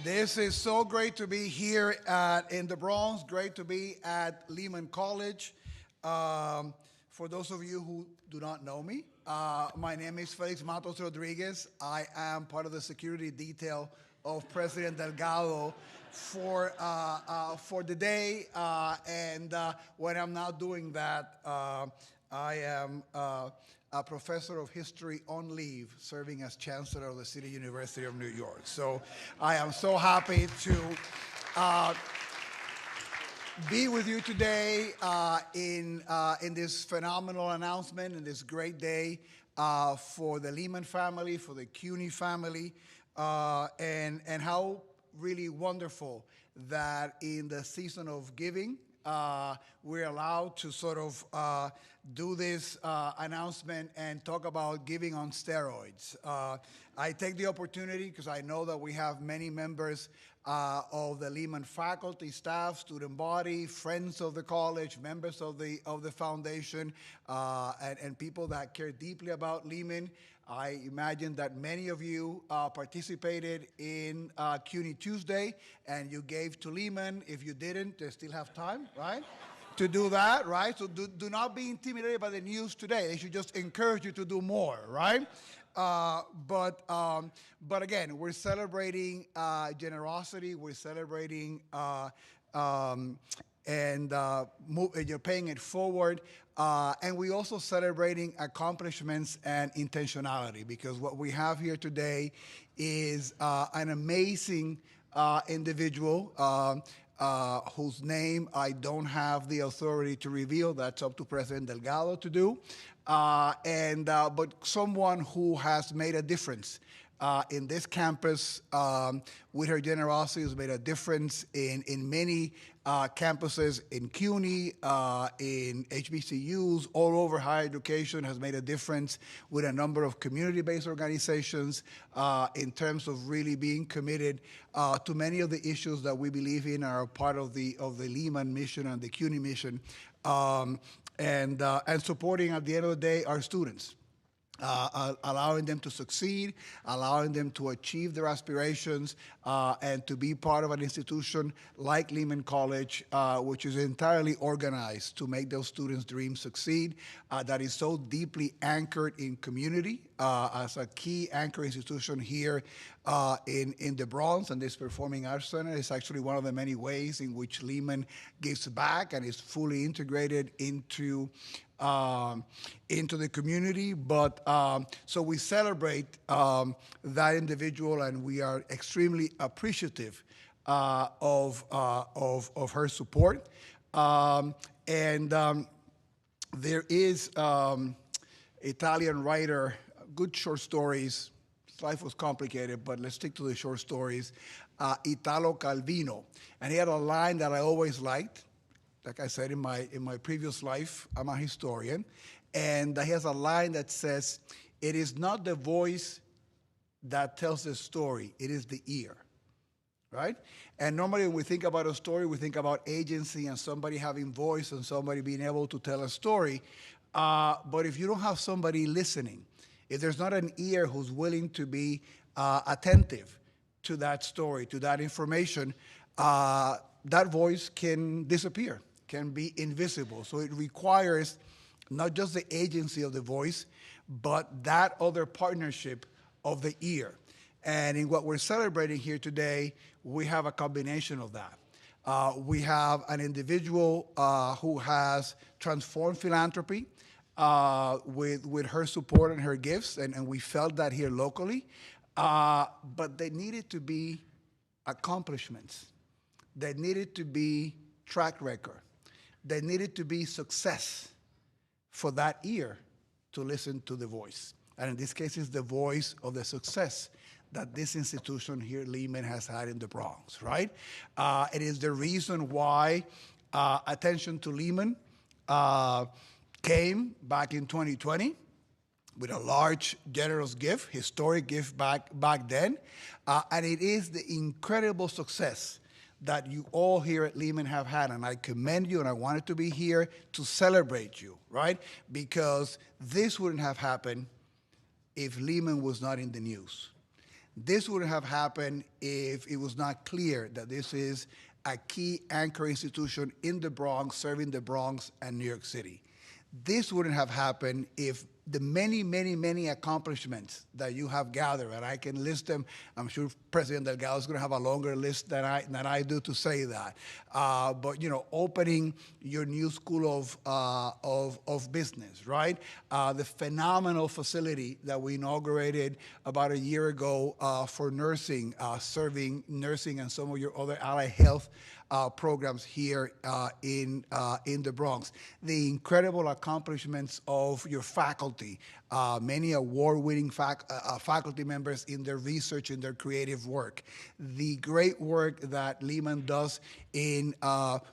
This is so great to be here in the Bronx. Great to be at Lehman College. For those of you who do not know me, my name is Felix Matos Rodriguez. I am part of the security detail of President Delgado for the day. And when I'm not doing that, I am a professor of history on leave, serving as chancellor of the City University of New York. So I am so happy to be with you today in this phenomenal announcement, in this great day for the Lehman family, for the CUNY family, and how really wonderful that in the season of giving, we're allowed to sort of do this announcement and talk about giving on steroids. I take the opportunity because I know that we have many members of the Lehman faculty, staff, student body, friends of the college, members of the foundation, and people that care deeply about Lehman. I imagine that many of you participated in CUNY Tuesday, and you gave to Lehman. If you didn't, they still have time, right? To do that, right? So do not be intimidated by the news today. They should just encourage you to do more, right? But again, we're celebrating generosity. We're celebrating and you're paying it forward. And we're also celebrating accomplishments and intentionality, because what we have here today is an amazing individual whose name I don't have the authority to reveal. That's up to President Delgado to do. But someone who has made a difference in this campus with her generosity, has made a difference in many campuses in CUNY, in HBCUs, all over higher education, has made a difference with a number of community-based organizations in terms of really being committed to many of the issues that we believe in are part of the Lehman mission and the CUNY mission, and supporting, at the end of the day, our students. Allowing them to succeed, allowing them to achieve their aspirations, and to be part of an institution like Lehman College, which is entirely organized to make those students' dreams succeed, that is so deeply anchored in community as a key anchor institution here in the Bronx. And this Performing Arts Center is actually one of the many ways in which Lehman gives back and is fully integrated into the community. But so we celebrate that individual, and we are extremely appreciative of her support. There is Italian writer, good short stories. Life was complicated, but let's stick to the short stories. Italo Calvino, and he had a line that I always liked. Like I said, in my previous life, I'm a historian, and he has a line that says, "It is not the voice that tells the story, it is the ear," right? And normally when we think about a story, we think about agency and somebody having voice and somebody being able to tell a story. But if you don't have somebody listening, if there's not an ear who's willing to be attentive to that story, to that information, that voice can disappear, can be invisible. So it requires not just the agency of the voice, but that other partnership of the ear. And in what we're celebrating here today, we have a combination of that. We have an individual who has transformed philanthropy with her support and her gifts, and we felt that here locally. But there needed to be accomplishments. There needed to be track record. There needed to be success for that ear to listen to the voice. And in this case, it's the voice of the success that this institution here, Lehman, has had in the Bronx, right? It is the reason why attention to Lehman came back in 2020 with a large, generous gift, historic gift back then. And it is the incredible success that you all here at Lehman have had, and I commend you, and I wanted to be here to celebrate you, right? Because this wouldn't have happened if Lehman was not in the news. This wouldn't have happened if it was not clear that this is a key anchor institution in the Bronx, serving the Bronx and New York City. This wouldn't have happened if the many, many, many accomplishments that you have gathered, and I can list them. I'm sure President Delgado is going to have a longer list than I do to say that. But opening your new school of business, right? The phenomenal facility that we inaugurated about a year ago for nursing, serving nursing and some of your other allied health programs here in the Bronx. The incredible accomplishments of your faculty, many award-winning faculty members in their research and their creative work. The great work that Lehman does in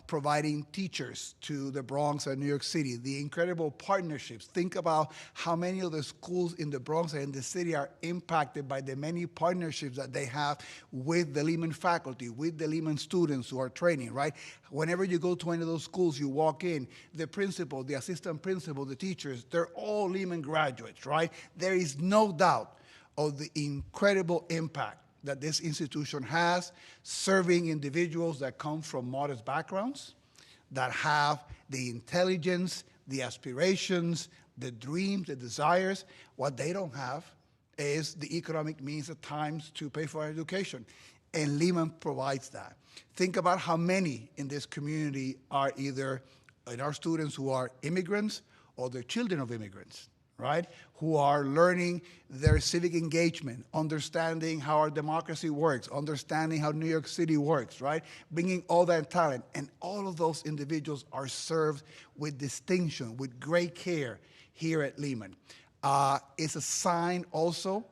providing teachers to the Bronx and New York City. The incredible partnerships. Think about how many of the schools in the Bronx and in the city are impacted by the many partnerships that they have with the Lehman faculty, with the Lehman students who are training, right? Whenever you go to any of those schools, you walk in, the principal, the assistant principal, the teachers, they're all Lehman graduates, right? There is no doubt of the incredible impact that this institution has, serving individuals that come from modest backgrounds, that have the intelligence, the aspirations, the dreams, the desires. What they don't have is the economic means at times to pay for education. And Lehman provides that. Think about how many in this community are either in our students who are immigrants or they're children of immigrants, right? Who are learning their civic engagement, understanding how our democracy works, understanding how New York City works, right? Bringing all that talent. And all of those individuals are served with distinction, with great care here at Lehman. It's a sign also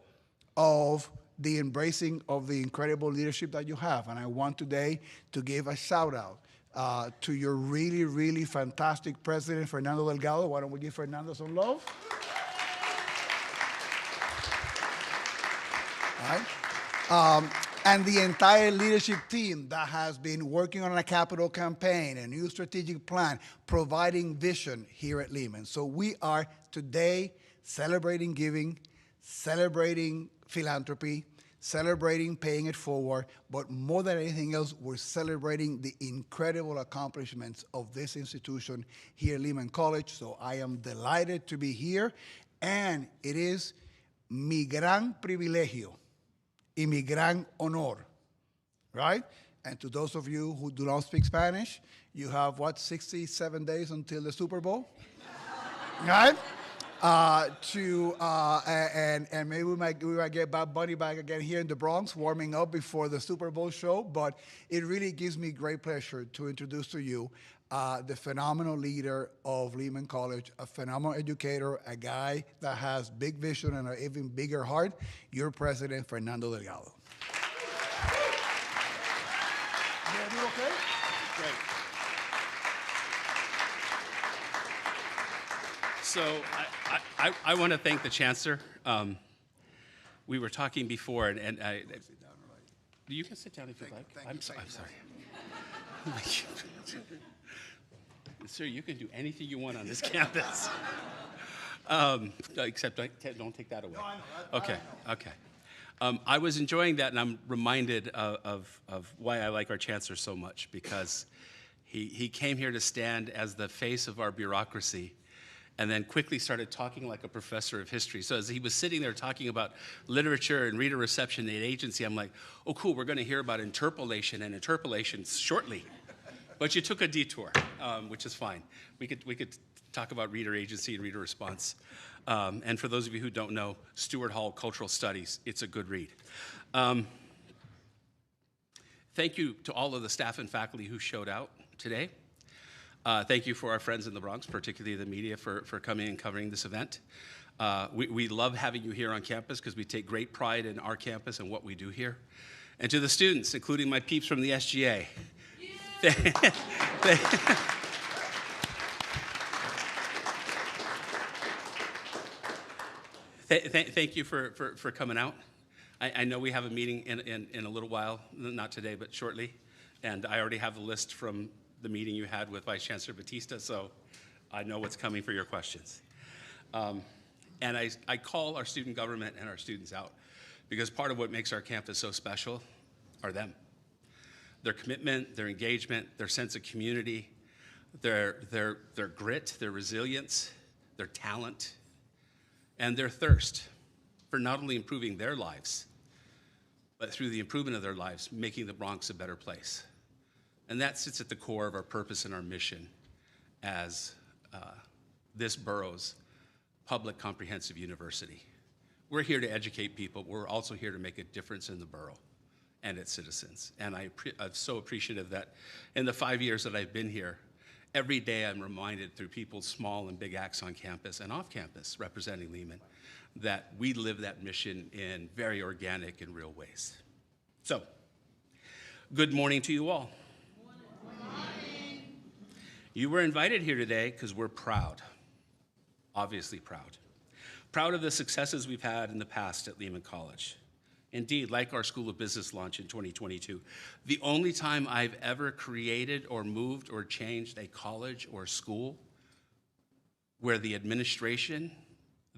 of the embracing of the incredible leadership that you have. And I want today to give a shout out to your really, really fantastic president, Fernando Delgado. Why don't we give Fernando some love? All right. And the entire leadership team that has been working on a capital campaign, a new strategic plan, providing vision here at Lehman. So we are today celebrating giving, celebrating philanthropy, celebrating paying it forward, but more than anything else, we're celebrating the incredible accomplishments of this institution here at Lehman College. So I am delighted to be here, and it is mi gran privilegio y mi gran honor, right? And to those of you who do not speak Spanish, you have, 67 days until the Super Bowl, right? And maybe we might get Bob Bunny back again here in the Bronx, warming up before the Super Bowl show. But it really gives me great pleasure to introduce to you the phenomenal leader of Lehman College, a phenomenal educator, a guy that has big vision and an even bigger heart, your president, Fernando Delgado. Did I do okay? Great. So I want to thank the Chancellor. We were talking before, and you can sit down if you like. I'm sorry. Sir, you can do anything you want on this campus. Except don't take that away. No, I know. Okay. I was enjoying that, and I'm reminded of why I like our Chancellor so much, because he came here to stand as the face of our bureaucracy, and then quickly started talking like a professor of history. So as he was sitting there talking about literature and reader reception and agency, I'm like, oh, cool, we're going to hear about interpolation and interpolations shortly. But you took a detour, which is fine. We could talk about reader agency and reader response. And for those of you who don't know, Stewart Hall Cultural Studies, it's a good read. Thank you to all of the staff and faculty who showed out today. Thank you for our friends in the Bronx, particularly the media, for coming and covering this event. We love having you here on campus because we take great pride in our campus and what we do here. And to the students, including my peeps from the SGA, thank you for coming out. I know we have a meeting in a little while, not today, but shortly. And I already have the list from the meeting you had with Vice Chancellor Batista, so I know what's coming for your questions. And I call our student government and our students out because part of what makes our campus so special are them. Their commitment, their engagement, their sense of community, their grit, their resilience, their talent, and their thirst for not only improving their lives, but through the improvement of their lives, making the Bronx a better place. And that sits at the core of our purpose and our mission as this borough's public comprehensive university. We're here to educate people. We're also here to make a difference in the borough and its citizens. And I'm so appreciative that in the 5 years that I've been here, every day I'm reminded through people's small and big acts on campus and off campus representing Lehman that we live that mission in very organic and real ways. So, good morning to you all. Good morning. You were invited here today because we're proud, obviously proud. Proud of the successes we've had in the past at Lehman College. Indeed, like our School of Business launch in 2022, the only time I've ever created or moved or changed a college or school where the administration,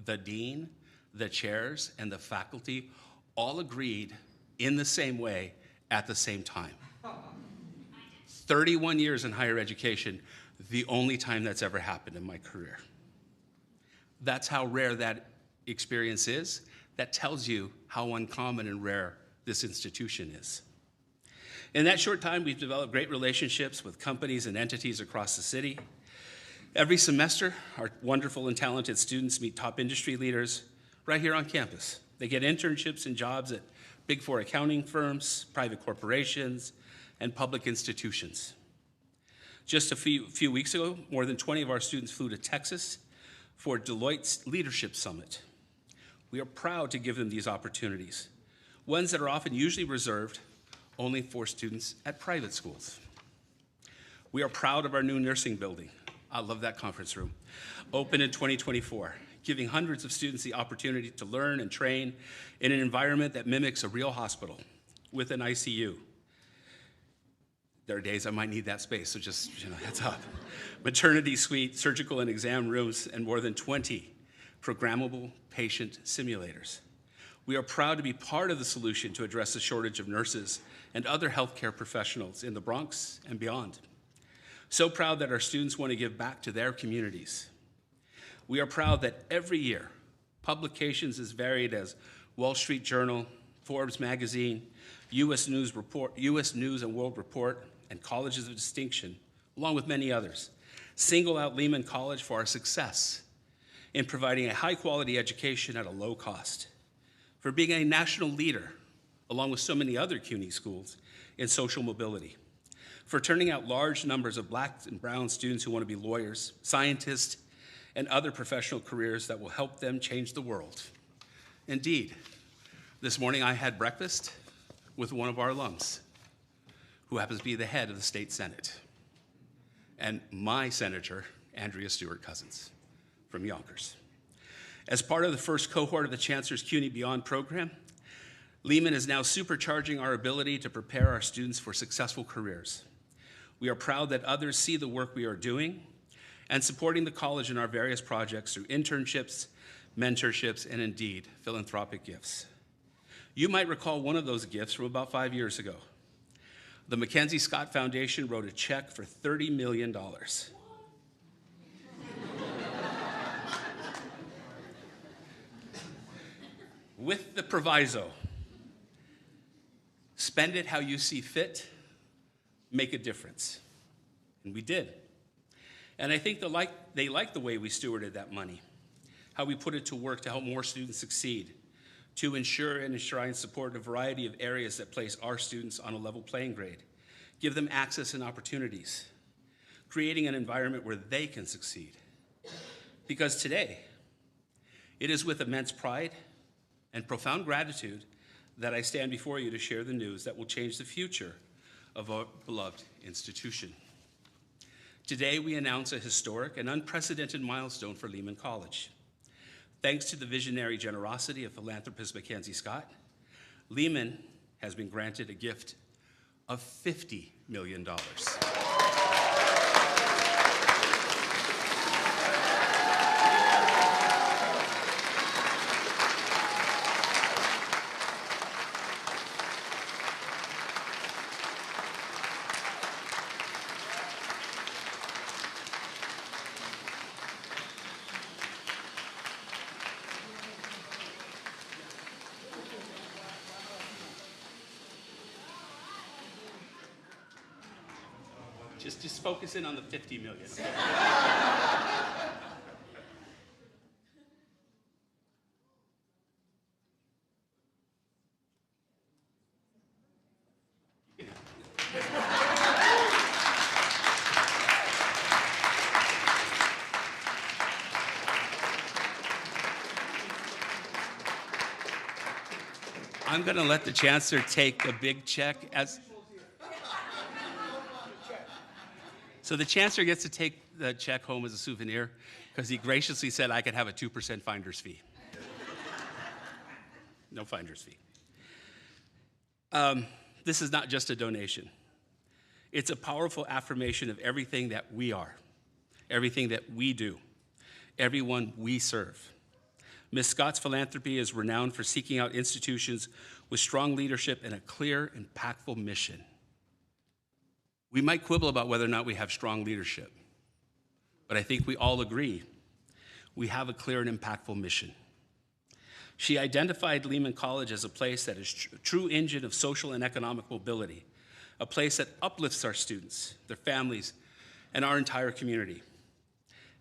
the dean, the chairs, and the faculty all agreed in the same way at the same time. 31 years in higher education, the only time that's ever happened in my career. That's how rare that experience is. That tells you how uncommon and rare this institution is. In that short time, we've developed great relationships with companies and entities across the city. Every semester, our wonderful and talented students meet top industry leaders right here on campus. They get internships and jobs at Big Four accounting firms, private corporations, and public institutions. Just a few weeks ago, more than 20 of our students flew to Texas for Deloitte's Leadership Summit. We are proud to give them these opportunities, ones that are often usually reserved only for students at private schools. We are proud of our new nursing building. I love that conference room. Opened in 2024, giving hundreds of students the opportunity to learn and train in an environment that mimics a real hospital with an ICU. There are days I might need that space, so just, heads up. Maternity suite, surgical and exam rooms, and more than 20 programmable patient simulators. We are proud to be part of the solution to address the shortage of nurses and other healthcare professionals in the Bronx and beyond. So proud that our students want to give back to their communities. We are proud that every year, publications as varied as Wall Street Journal, Forbes magazine, U.S. News and World Report, and Colleges of Distinction, along with many others, single out Lehman College for our success in providing a high-quality education at a low cost, for being a national leader, along with so many other CUNY schools, in social mobility, for turning out large numbers of Black and brown students who want to be lawyers, scientists, and other professional careers that will help them change the world. Indeed, this morning I had breakfast with one of our alums, who happens to be the head of the state Senate, and my senator, Andrea Stewart-Cousins, from Yonkers. As part of the first cohort of the Chancellor's CUNY Beyond program, Lehman is now supercharging our ability to prepare our students for successful careers. We are proud that others see the work we are doing and supporting the college in our various projects through internships, mentorships, and indeed, philanthropic gifts. You might recall one of those gifts from about 5 years ago. The MacKenzie Scott Foundation wrote a check for $30 million. With the proviso, spend it how you see fit, make a difference. And we did. And I think they liked the way we stewarded that money, how we put it to work to help more students succeed, to ensure and enshrine support in a variety of areas that place our students on a level playing grade, give them access and opportunities, creating an environment where they can succeed. Because today, it is with immense pride and profound gratitude that I stand before you to share the news that will change the future of our beloved institution. Today, we announce a historic and unprecedented milestone for Lehman College. Thanks to the visionary generosity of philanthropist MacKenzie Scott, Lehman has been granted a gift of $50 million. Just focus in on the 50 million. I'm going to let the Chancellor take a big check as... So the Chancellor gets to take the check home as a souvenir because he graciously said I could have a 2% finder's fee. No finder's fee. This is not just a donation. It's a powerful affirmation of everything that we are, everything that we do, everyone we serve. Ms. Scott's philanthropy is renowned for seeking out institutions with strong leadership and a clear, impactful mission. We might quibble about whether or not we have strong leadership, but I think we all agree we have a clear and impactful mission. She identified Lehman College as a place that is a true engine of social and economic mobility, a place that uplifts our students, their families, and our entire community.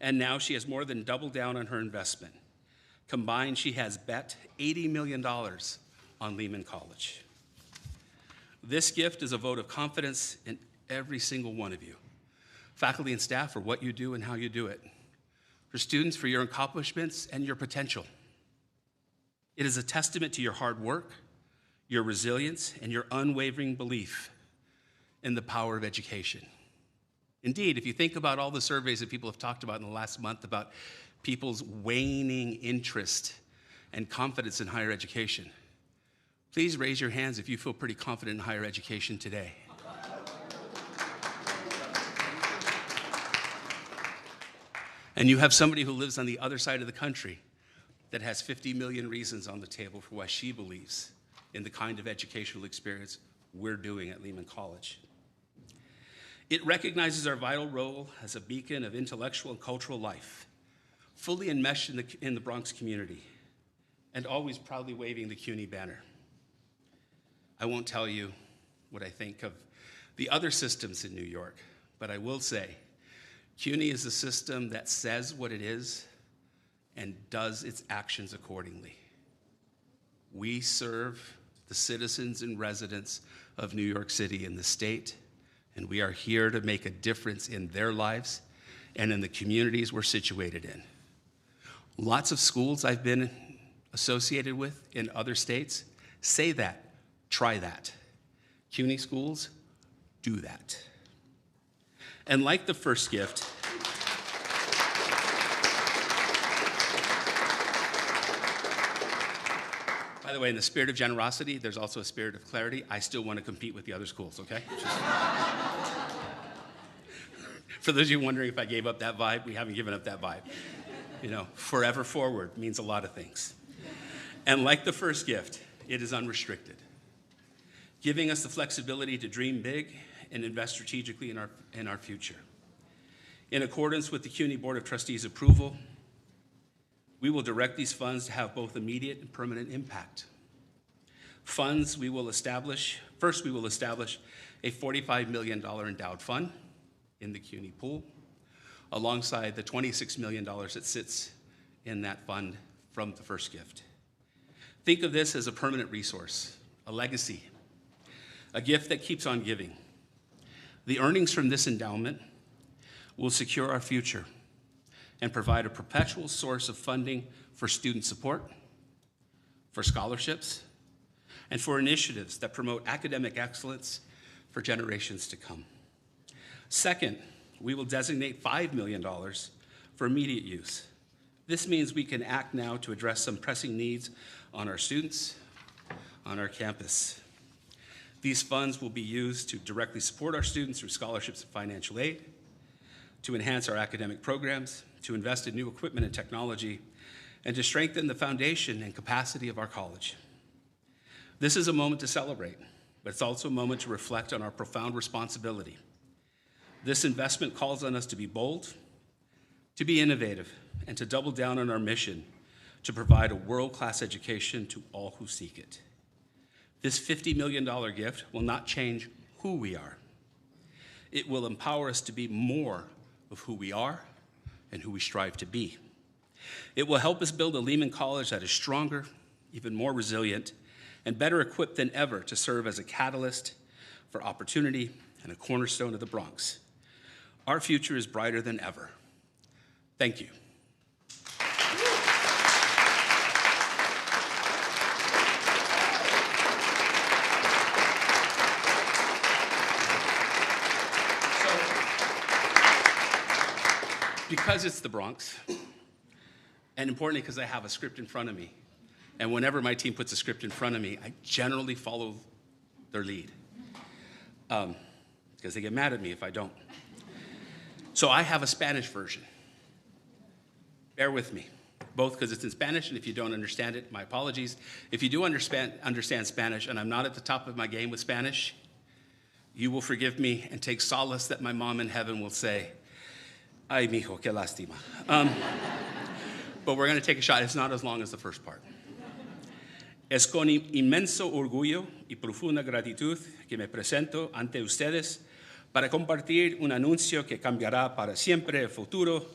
And now she has more than doubled down on her investment. Combined, she has bet $80 million on Lehman College. This gift is a vote of confidence in every single one of you, faculty and staff, for what you do and how you do it, for students, for your accomplishments and your potential. It is a testament to your hard work, your resilience, and your unwavering belief in the power of education. Indeed, if you think about all the surveys that people have talked about in the last month about people's waning interest and confidence in higher education, please raise your hands if you feel pretty confident in higher education today. And you have somebody who lives on the other side of the country that has 50 million reasons on the table for why she believes in the kind of educational experience we're doing at Lehman College. It recognizes our vital role as a beacon of intellectual and cultural life, fully enmeshed in the Bronx community, and always proudly waving the CUNY banner. I won't tell you what I think of the other systems in New York, but I will say CUNY is a system that says what it is and does its actions accordingly. We serve the citizens and residents of New York City and the state, and we are here to make a difference in their lives and in the communities we're situated in. Lots of schools I've been associated with in other states say that, try that. CUNY schools do that. And like the first gift, by the way, in the spirit of generosity, there's also a spirit of clarity. I still want to compete with the other schools, okay? For those of you wondering if I gave up that vibe, we haven't given up that vibe. You know, forever forward means a lot of things. And like the first gift, it is unrestricted, giving us the flexibility to dream big and invest strategically in our future. In accordance with the CUNY Board of Trustees' approval, we will direct these funds to have both immediate and permanent impact. Funds we will establish, first we will establish a $45 million endowed fund in the CUNY pool, alongside the $26 million that sits in that fund from the first gift. Think of this as a permanent resource, a legacy, a gift that keeps on giving. The earnings from this endowment will secure our future and provide a perpetual source of funding for student support, for scholarships, and for initiatives that promote academic excellence for generations to come. Second, we will designate $5 million for immediate use. This means we can act now to address some pressing needs on our students, on our campus. These funds will be used to directly support our students through scholarships and financial aid, to enhance our academic programs, to invest in new equipment and technology, and to strengthen the foundation and capacity of our college. This is a moment to celebrate, but it's also a moment to reflect on our profound responsibility. This investment calls on us to be bold, to be innovative, and to double down on our mission to provide a world-class education to all who seek it. This $50 million gift will not change who we are. It will empower us to be more of who we are and who we strive to be. It will help us build a Lehman College that is stronger, even more resilient, and better equipped than ever to serve as a catalyst for opportunity and a cornerstone of the Bronx. Our future is brighter than ever. Thank you. Because it's the Bronx, and importantly because I have a script in front of me, and whenever my team puts a script in front of me, I generally follow their lead, because they get mad at me if I don't. So I have a Spanish version. Bear with me, both because it's in Spanish, and if you don't understand it, my apologies. If you do understand Spanish, and I'm not at the top of my game with Spanish, you will forgive me and take solace that my mom in heaven will say, ay, mijo, qué lástima. But we're going to take a shot. It's not as long as the first part. Es con inmenso orgullo y profunda gratitud que me presento ante ustedes para compartir un anuncio que cambiará para siempre el futuro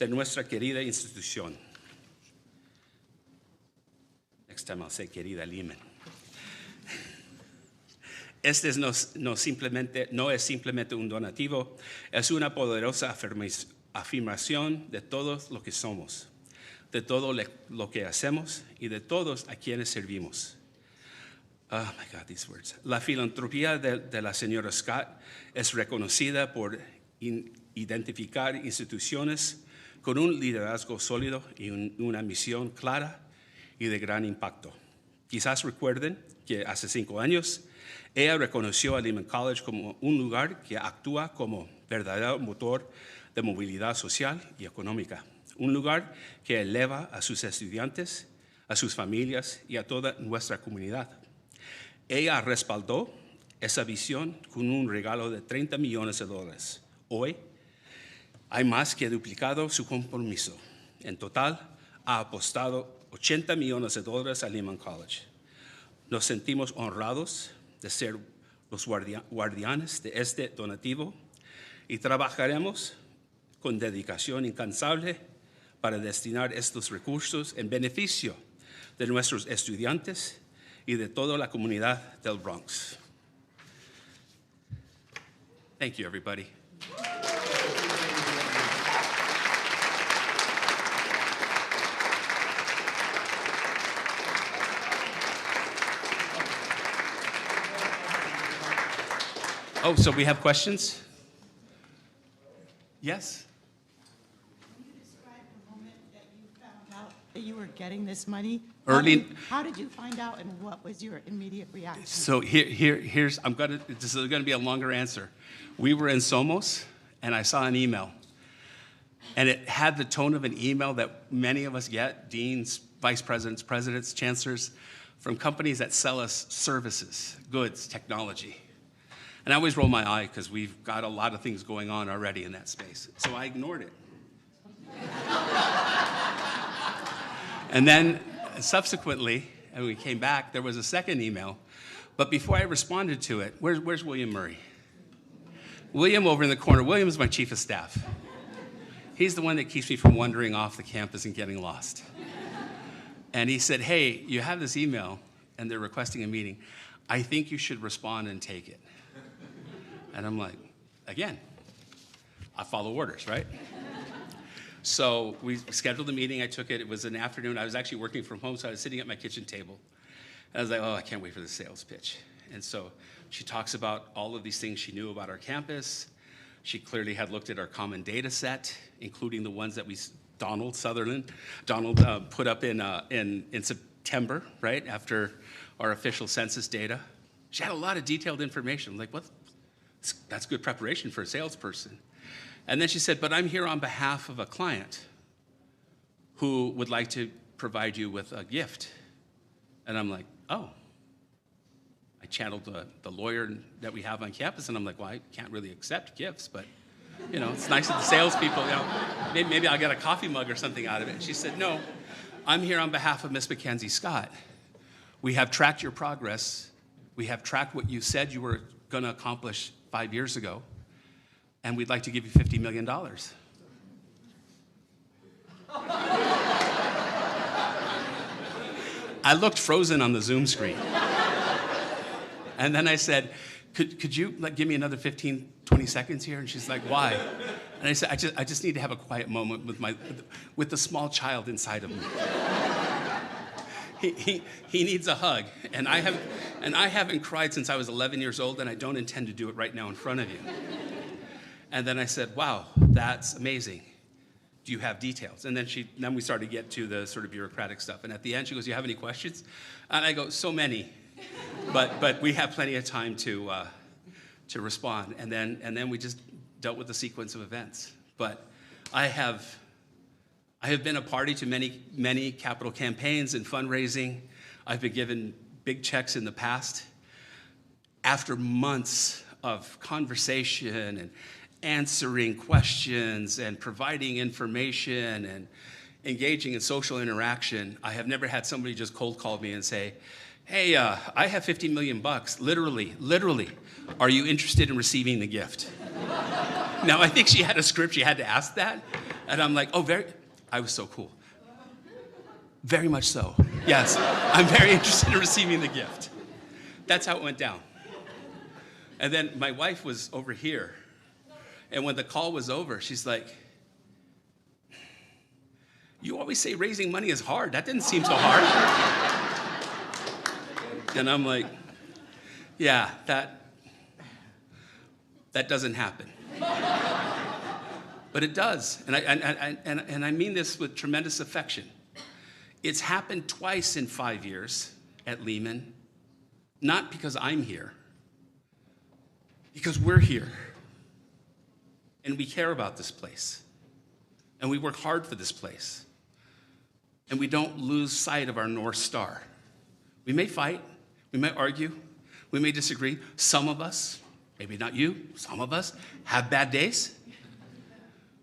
de nuestra querida institución. Next time I'll say querida Lehman. Este no es simplemente un donativo, es una poderosa afirmación de todo lo que somos, de todo lo que hacemos y de todos a quienes servimos. Oh my God, these words. La filantropía de la señora Scott es reconocida por identificar instituciones con un liderazgo sólido y una misión clara y de gran impacto. Quizás recuerden que hace 5 años ella reconoció a Lehman College como un lugar que actúa como verdadero motor de movilidad social y económica. Un lugar que eleva a sus estudiantes, a sus familias y a toda nuestra comunidad. Ella respaldó esa visión con un regalo de $30 millones. Hoy hay más que duplicado su compromiso. En total, ha apostado $80 millones a Lehman College. Nos sentimos honrados de ser los guardianes de este donativo y trabajaremos con dedicación incansable para destinar estos recursos en beneficio de nuestros estudiantes y de toda la comunidad del Bronx. Thank you, everybody. Oh, so we have questions? Yes? Can you describe the moment that you found out that you were getting this money? Early. How did you find out, and what was your immediate reaction? So here's, this is gonna be a longer answer. We were in Somos, and I saw an email. And it had the tone of an email that many of us get, deans, vice presidents, presidents, chancellors, from companies that sell us services, goods, technology. And I always roll my eye because we've got a lot of things going on already in that space. So I ignored it. And then subsequently, and we came back, there was a second email. But before I responded to it, where's William Murray? William over in the corner. William's my chief of staff. He's the one that keeps me from wandering off the campus and getting lost. And he said, hey, you have this email, and they're requesting a meeting. I think you should respond and take it. And I'm like, again, I follow orders, right? So we scheduled a meeting. I took it. It was an afternoon. I was actually working from home, so I was sitting at my kitchen table. And I was like, oh, I can't wait for the sales pitch. And so she talks about all of these things she knew about our campus. She clearly had looked at our common data set, including the ones that Donald put up in September, right, after our official census data. She had a lot of detailed information. I'm like, what? That's good preparation for a salesperson. And then she said, but I'm here on behalf of a client who would like to provide you with a gift. And I'm like, oh. I channeled the lawyer that we have on campus, and I'm like, well, I can't really accept gifts, but you know, it's nice that the salespeople, you know, maybe I'll get a coffee mug or something out of it. And she said, no, I'm here on behalf of Miss MacKenzie Scott. We have tracked your progress. We have tracked what you said you were going to accomplish 5 years ago, and we'd like to give you $50 million. I looked frozen on the Zoom screen. And then I said, could you give me another 15, 20 seconds here? And she's like, why? And I said, I just need to have a quiet moment with the small child inside of me. He needs a hug, and I haven't cried since I was 11 years old, and I don't intend to do it right now in front of you. And then I said, wow, that's amazing. Do you have details? And then we started to get to the sort of bureaucratic stuff. And at the end, she goes, do you have any questions? And I go, so many, but we have plenty of time to respond. And then we just dealt with the sequence of events. But I have been a party to many capital campaigns and fundraising. I've been given big checks in the past. After months of conversation and answering questions and providing information and engaging in social interaction, I have never had somebody just cold call me and say, hey, I have $50 million, literally, are you interested in receiving the gift? Now, I think she had a script, she had to ask that, and I'm like, I was so cool. Very much so. Yes, I'm very interested in receiving the gift. That's how it went down. And then my wife was over here, and when the call was over, she's like, you always say raising money is hard. That didn't seem so hard. And I'm like, yeah, that doesn't happen. But it does, and I mean this with tremendous affection. It's happened twice in 5 years at Lehman, not because I'm here, because we're here, and we care about this place, and we work hard for this place, and we don't lose sight of our North Star. We may fight, we may argue, we may disagree. Some of us, maybe not you, some of us have bad days,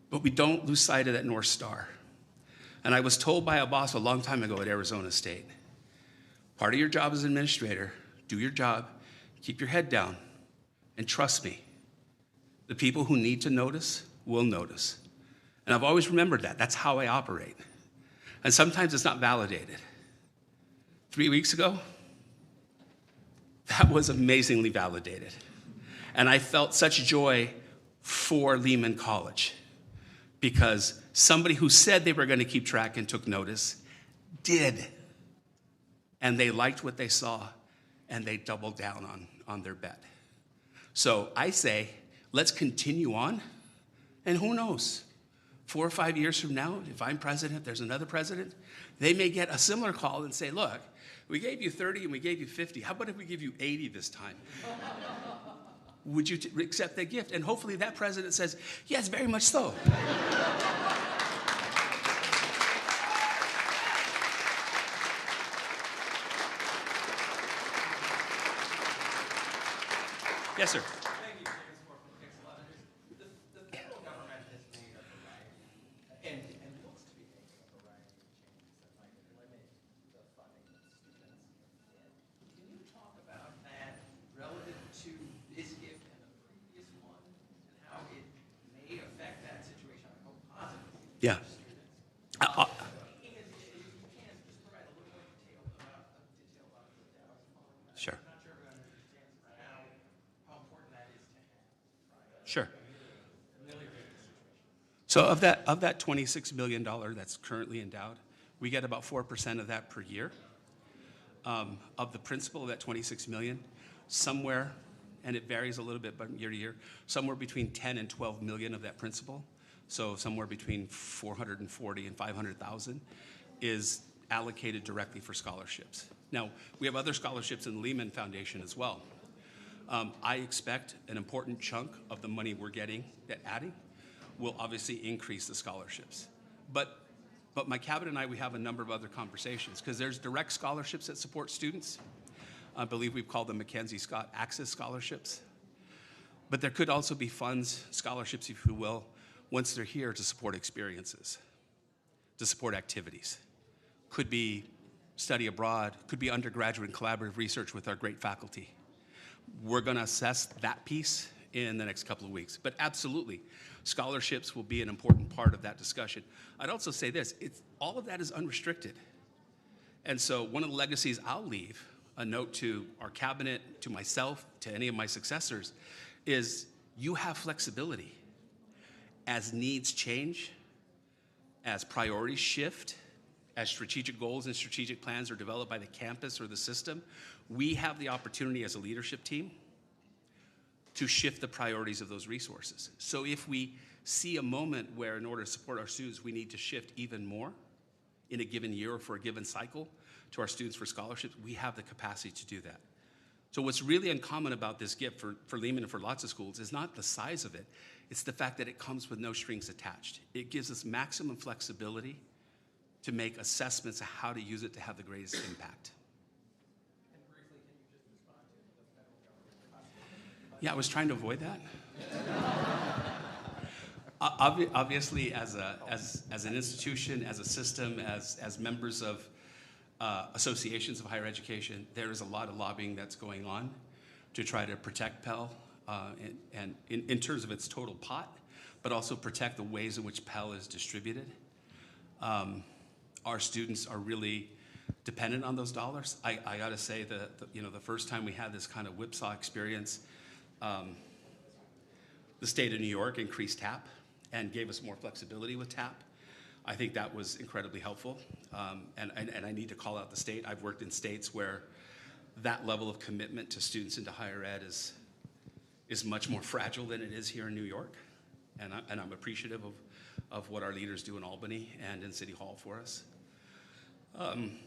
but we don't lose sight of that North Star. And I was told by a boss a long time ago at Arizona State, part of your job as an administrator, do your job, keep your head down, and trust me, the people who need to notice will notice. And I've always remembered that. That's how I operate. And sometimes it's not validated. 3 weeks ago, that was amazingly validated. And I felt such joy for Lehman College, because somebody who said they were going to keep track and took notice did. And they liked what they saw, and they doubled down on their bet. So I say, let's continue on, and who knows, 4 or 5 years from now, if I'm president, if there's another president, they may get a similar call and say, look, we gave you 30 and we gave you 50. How about if we give you 80 this time? Would you accept that gift? And hopefully that president says, yes, very much so. Yes, sir. Thank you, James, for Thanks a lot. The federal government has made a variety, and looks to be making a variety of changes that might limit the funding of students. Can you talk about that relative to this gift and the previous one, and how it may affect that situation? I hope positively. Yeah. For students. If you can, just provide a little more detail about the Dallas fund. Sure. I'm not sure everyone understands how important that is to have. Sure. So of that $26 million that's currently endowed, we get about 4% of that per year. Of the principal of that $26 million, somewhere, and it varies a little bit but year to year, somewhere between 10 and 12 million of that principal, so somewhere between 440 and 500,000 is allocated directly for scholarships. Now, we have other scholarships in the Lehman Foundation as well. I expect an important chunk of the money we're getting, that adding, will obviously increase the scholarships. But my cabinet and I, we have a number of other conversations, because there's direct scholarships that support students. I believe we've called them MacKenzie Scott Access Scholarships. But there could also be funds, scholarships, if you will, once they're here to support experiences, to support activities. Could be study abroad, could be undergraduate and collaborative research with our great faculty. We're going to assess that piece in the next couple of weeks. But absolutely, scholarships will be an important part of that discussion. I'd also say this, all of that is unrestricted. And so one of the legacies I'll leave, a note to our cabinet, to myself, to any of my successors, is you have flexibility. As needs change, as priorities shift, as strategic goals and strategic plans are developed by the campus or the system, we have the opportunity as a leadership team to shift the priorities of those resources. So if we see a moment where in order to support our students, we need to shift even more in a given year or for a given cycle to our students for scholarships, we have the capacity to do that. So what's really uncommon about this gift for Lehman and for lots of schools is not the size of it, it's the fact that it comes with no strings attached. It gives us maximum flexibility to make assessments of how to use it to have the greatest impact. And briefly, can you just respond to the federal government? Yeah, I was trying to avoid that. Obviously, as an institution, as a system, as members of associations of higher education, there is a lot of lobbying that's going on to try to protect Pell and in terms of its total pot, but also protect the ways in which Pell is distributed. Our students are really dependent on those dollars. I got to say that the first time we had this kind of whipsaw experience, the state of New York increased TAP and gave us more flexibility with TAP. I think that was incredibly helpful, and I need to call out the state. I've worked in states where that level of commitment to students into higher ed is much more fragile than it is here in New York, and I'm appreciative of what our leaders do in Albany and in City Hall for us.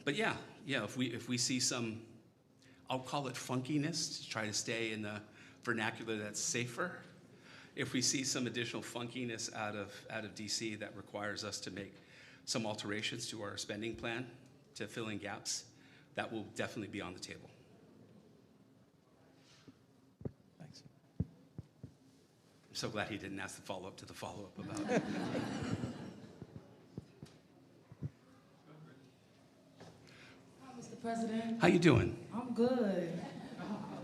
But yeah, if we see some, I'll call it funkiness, to try to stay in the vernacular that's safer. If we see some additional funkiness out of DC that requires us to make some alterations to our spending plan to fill in gaps, that will definitely be on the table. Thanks. I'm so glad he didn't ask the follow-up to the follow-up about it. Hi, Mr. President. How you doing? I'm good.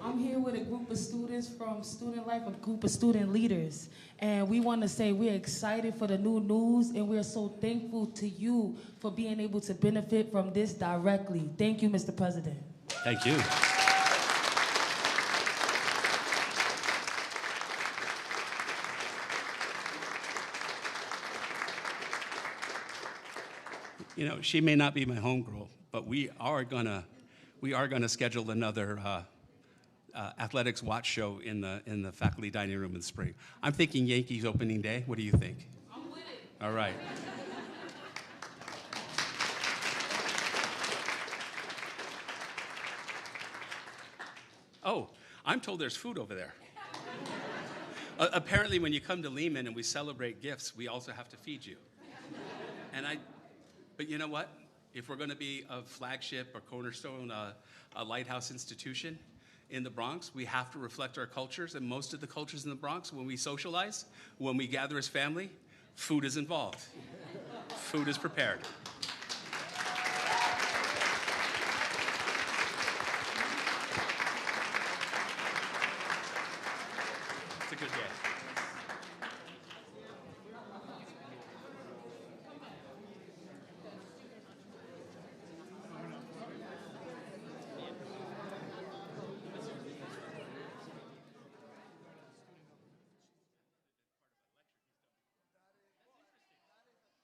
I'm here with a group of students from Student Life, a group of student leaders. And we want to say we're excited for the new news, and we're so thankful to you for being able to benefit from this directly. Thank you, Mr. President. Thank you. She may not be my homegirl, but we are gonna schedule another athletics watch show in the faculty dining room in the spring. I'm thinking Yankees opening day. What do you think? I'm with it. All right. Oh, I'm told there's food over there. Apparently, when you come to Lehman and we celebrate gifts, we also have to feed you. But you know what? If we're going to be a flagship or cornerstone, a lighthouse institution in the Bronx, we have to reflect our cultures. And most of the cultures in the Bronx, when we socialize, when we gather as family, food is involved. Food is prepared.